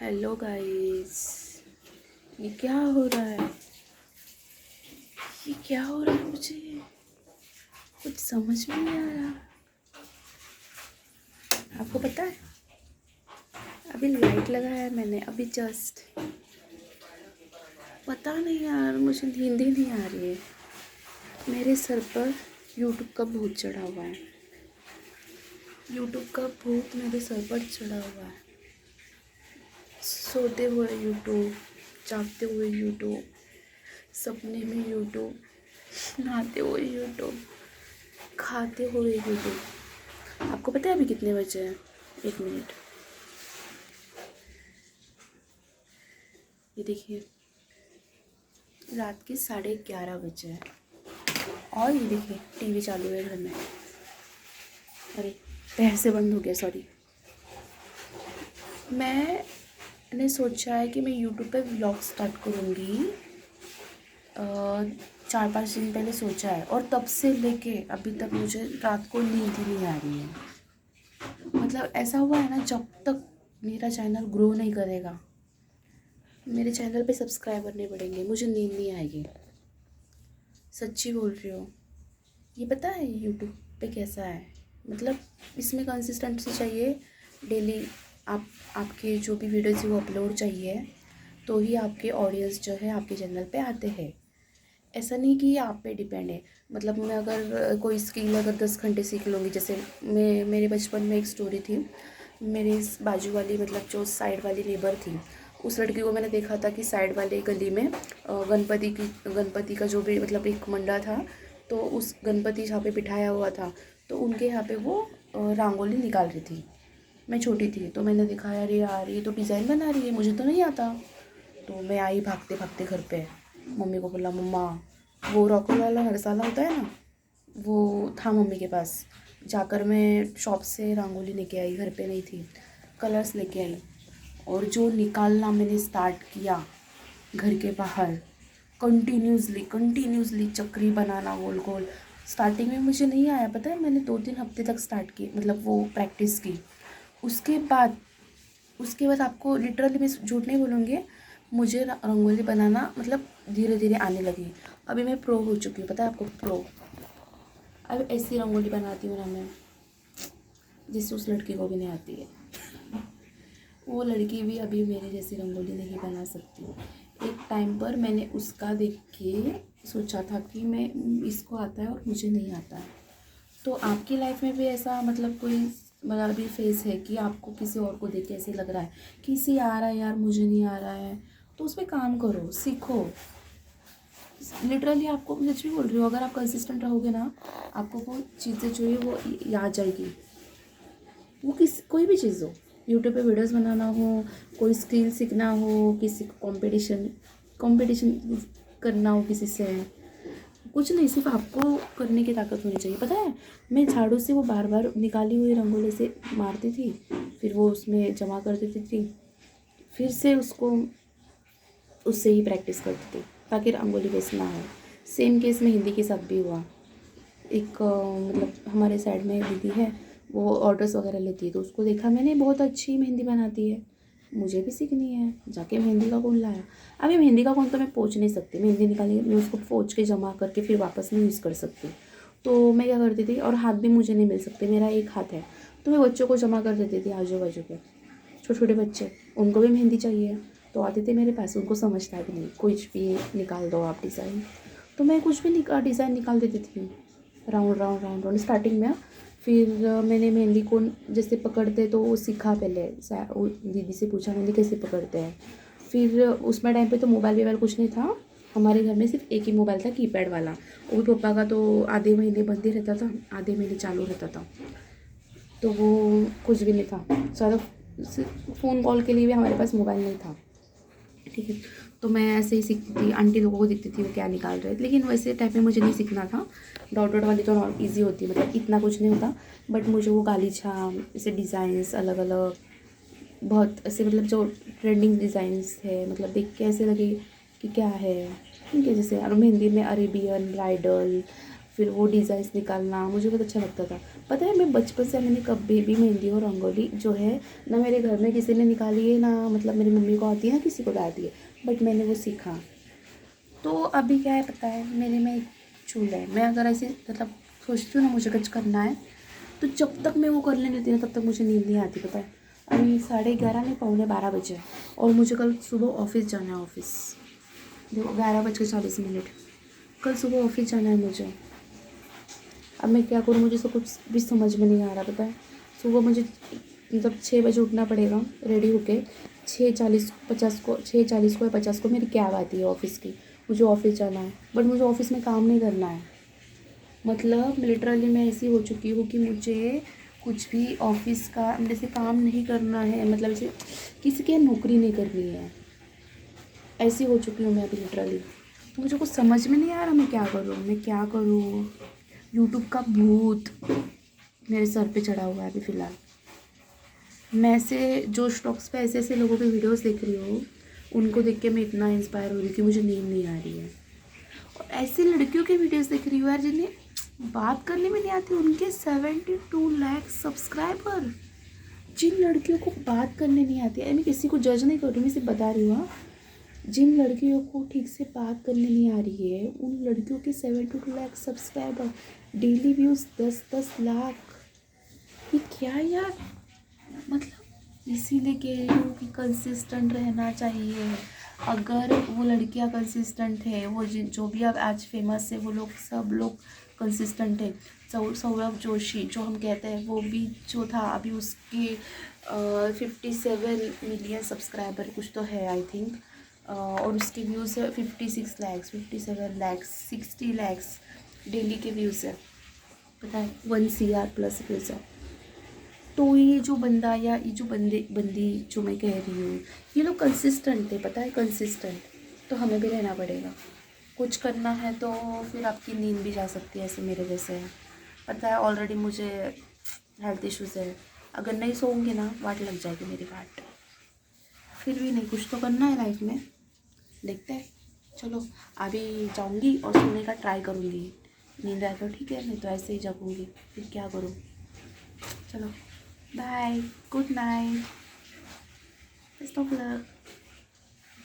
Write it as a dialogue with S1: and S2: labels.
S1: Hello guys. ये क्या हो रहा है? ये क्या हो रहा है? मुझे कुछ समझ में नहीं आ रहा। आपको पता है, अभी लाइट लगाया है मैंने अभी जस्ट। पता नहीं यार, मुझे नींद ही नहीं आ रही है। मेरे सर पर यूट्यूब का भूत चढ़ा हुआ है। यूट्यूब का भूत मेरे सर पर चढ़ा हुआ है। सोते हुए यूट्यूब, जागते हुए यूट्यूब, सपने में यूट्यूब, नहाते हुए यूट्यूब, खाते हुए यूट्यूब। आपको पता है अभी कितने बजे हैं? 1 मिनट, ये देखिए, रात के 11:30 बजे हैं और ये देखिए टीवी चालू है घर में। अरे, पैर से बंद हो गया, सॉरी। मैंने सोचा है कि मैं यूट्यूब पे व्लॉग स्टार्ट करूँगी। 4-5 दिन पहले सोचा है और तब से लेके अभी तक मुझे रात को नींद ही नहीं आ रही है। मतलब ऐसा हुआ है ना, जब तक मेरा चैनल ग्रो नहीं करेगा, मेरे चैनल पे सब्सक्राइबर नहीं बढ़ेंगे, मुझे नींद नहीं आएगी। सच्ची बोल रही हूँ। ये पता है यूट्यूब पे कैसा है, मतलब इसमें कंसिस्टेंसी चाहिए। डेली आपके जो भी वीडियोज़ वो अपलोड चाहिए, तो ही आपके ऑडियंस जो है आपके चैनल पे आते हैं। ऐसा नहीं कि ये आप पे डिपेंड है। मतलब मैं अगर कोई स्किल अगर 10 घंटे सीख लूँगी, जैसे मेरे बचपन में एक स्टोरी थी। मेरे इस बाजू वाली, मतलब जो साइड वाली नेबर थी, उस लड़की को मैंने देखा था कि साइड वाले गली में गणपति का जो भी मतलब एक मंडा था, तो उस गणपति जहाँ पे बिठाया हुआ था, तो उनके यहाँ पे वो रंगोली निकाल रही थी। मैं छोटी थी तो मैंने देखा, अरे यार ये तो डिज़ाइन बना रही है, मुझे तो नहीं आता। तो मैं आई भागते भागते घर पे, मम्मी को बोला, मम्मा वो रॉकेल वाला मसाला होता है ना, वो था मम्मी के पास। जाकर मैं शॉप से रंगोली लेके आई, घर पे नहीं थी, कलर्स लेके आई और जो निकालना मैंने स्टार्ट किया घर के बाहर, कंटिन्यूसली चक्री बनाना गोल गोल। स्टार्टिंग में मुझे नहीं आया, पता है, मैंने 2-3 हफ्ते तक स्टार्ट की, मतलब वो प्रैक्टिस की। उसके बाद आपको लिटरली मैं झूठ नहीं बोलूँगी, मुझे रंगोली बनाना मतलब धीरे धीरे आने लगी। अभी मैं प्रो हो चुकी हूँ, पता है आपको, प्रो। अब ऐसी रंगोली बनाती हूँ ना मैं, जिससे उस लड़की को भी नहीं आती है। वो लड़की भी अभी मेरे जैसी रंगोली नहीं बना सकती। एक टाइम पर मैंने उसका देख के सोचा था कि मैं इसको आता है और मुझे नहीं आता है। तो आपकी लाइफ में भी ऐसा मतलब कोई मतलब अभी फेस है कि आपको किसी और को देख के ऐसे लग रहा है कि इसे आ रहा है यार, मुझे नहीं आ रहा है, तो उस पर काम करो, सीखो। लिटरली आपको मैं सच भी बोल रही हूँ, अगर आप कंसिस्टेंट रहोगे ना, आपको वो चीज़ें जो है वो याद जाएगी। वो कोई भी चीज़ हो, यूट्यूब पे वीडियोस बनाना हो, कोई स्किल सीखना हो, किसी को कंपटीशन करना हो किसी से, कुछ नहीं, सिर्फ आपको करने की ताकत होनी चाहिए। पता है, मैं झाड़ू से वो बार बार निकाली हुई रंगोली से मारती थी, फिर वो उसमें जमा कर देती थी, फिर से उसको उससे ही प्रैक्टिस करती थी ताकि रंगोली वेस्ट ना हो। सेम केस में हिंदी के साथ भी हुआ। एक मतलब हमारे साइड में दीदी है, वो ऑर्डर्स वगैरह लेती है, तो उसको देखा मैंने, बहुत अच्छी मेहंदी बनाती है, मुझे भी सीखनी है। जाके मेहंदी का कोन लाया। अभी मेहंदी का कोन तो मैं पोंछ नहीं सकती, मेहंदी निकाली मैं उसको पोंछ के जमा करके फिर वापस नहीं यूज़ कर सकती। तो मैं क्या करती थी, और हाथ भी मुझे नहीं मिल सकते, मेरा एक हाथ है, तो मैं बच्चों को जमा कर देती थी, आजू बाजू के छोटे छोटे बच्चे, उनको भी मेहंदी चाहिए, तो आते थे मेरे पास। उनको समझता भी नहीं, कुछ भी निकाल दो आप डिज़ाइन, तो मैं कुछ भी डिज़ाइन निकाल देती थी, round round round round starting में। फिर मैंने मेहंदी को जैसे पकड़ते तो वो सीखा, पहले वो दीदी से पूछा मेहंदी कैसे पकड़ते हैं। फिर उसमें टाइम पे तो मोबाइल कुछ नहीं था, हमारे घर में सिर्फ एक ही मोबाइल था, कीपैड वाला। वो भी पापा का तो आधे महीने बंद ही रहता था, आधे महीने चालू रहता था, तो वो कुछ भी नहीं था, सारा फ़ोन कॉल के लिए भी हमारे पास मोबाइल नहीं था। ठीक है, तो मैं ऐसे ही सीखती थी, आंटी लोगों को दिखती थी वो क्या निकाल रहे थे, लेकिन वैसे टाइप में मुझे नहीं सीखना था। डॉट डॉट वाली तो ईजी होती है, मतलब इतना कुछ नहीं होता, बट मुझे वो गालीचा, ऐसे डिज़ाइंस अलग अलग बहुत ऐसे, मतलब जो ट्रेंडिंग डिज़ाइंस है, मतलब देख के ऐसे लगे कि क्या है। ठीक है, जैसे और मेहंदी में अरेबियन, ब्राइडल, फिर वो डिज़ाइंस निकालना मुझे बहुत अच्छा लगता था। पता है मैं बचपन से मैंने कभी भी मेहंदी और रंगोली जो है ना मेरे घर में किसी ने निकाली है, ना मतलब मेरी मम्मी को आती है, ना किसी को आती है, बट मैंने वो सीखा। तो अभी क्या है पता है, मेरे में एक चूल्हा है। मैं अगर ऐसे मतलब सोचती हूँ ना मुझे कुछ करना है, तो जब तक मैं वो कर लेने देती ना तब तक मुझे नींद नहीं आती। पता है अभी 11:30 नहीं, 11:45 बजे है, और मुझे कल सुबह ऑफिस जाना है। ऑफिस देखो 11:40 कल सुबह ऑफिस जाना है मुझे। अब मैं क्या करूँ, मुझे तो कुछ भी समझ में नहीं आ रहा। पता है सुबह मुझे मतलब 6 बजे उठना पड़ेगा रेडी होके। 6:40 को या 50 को मेरी कैब आती है ऑफिस की। मुझे ऑफिस जाना है, बट मुझे ऑफिस में काम नहीं करना है। मतलब लिटरली मैं ऐसी हो चुकी हूँ कि मुझे कुछ भी ऑफिस का जैसे काम नहीं करना है, मतलब ऐसे किसी की नौकरी नहीं करनी है, ऐसी हो चुकी हूँ मैं अभी लिटरली। तो मुझे कुछ समझ में नहीं आ रहा मैं क्या करूँ। यूट्यूब का भूत मेरे सर पे चढ़ा हुआ है अभी फ़िलहाल। मैं ऐसे जो स्टॉक्स पे ऐसे ऐसे लोगों के वीडियोस देख रही हूँ, उनको देख के मैं इतना इंस्पायर हो रही हूँ कि मुझे नींद नहीं आ रही है। और ऐसी लड़कियों के वीडियोस देख रही हूँ यार जिन्हें बात करने में नहीं आती, उनके 72 लाख सब्सक्राइबर। जिन लड़कियों को बात करने नहीं आती है, मैं किसी को जज नहीं कर रही हूँ, मैं सिर्फ बता रही हूँ। हाँ, जिन लड़कियों को ठीक से बात करने नहीं आ रही है उन लड़कियों के 72 lakh subscriber, daily views 10-10 lakh. ये क्या यार, मतलब इसीलिए कह रही हूँ कि कंसिस्टेंट रहना चाहिए। अगर वो लड़कियाँ कंसिस्टेंट है, वो जो भी अब आज फेमस है वो लोग सब लोग कंसिस्टेंट है। सौरभ जोशी जो हम कहते हैं वो भी जो था अभी उसके 57 मिलियन सब्सक्राइबर कुछ तो है आई थिंक, और उसके व्यूज़ है 56 लैक्स, 57 लैक्स, 60 लैक्स डेली के व्यूज़ है। पता है 1 CR प्लस व्यूज़ है। तो ये जो बंदा या ये जो बंदी जो मैं कह रही हूँ, ये लोग कंसिस्टेंट थे। पता है कंसिस्टेंट, तो हमें भी रहना पड़ेगा। कुछ करना है तो फिर आपकी नींद भी जा सकती है, ऐसे मेरे जैसे है। पता है ऑलरेडी मुझे हेल्थ इश्यूज़ है, अगर नहीं सोऊंगी ना वाट लग जाएगी मेरी वाट। फिर भी नहीं, कुछ तो करना है लाइफ में, देखते हैं। चलो अभी जाऊंगी और सोने का ट्राई करूँगी। नींद आए तो ठीक है, नहीं तो ऐसे ही जगूंगी, फिर क्या करूँ। चलो bye, good night, best of luck.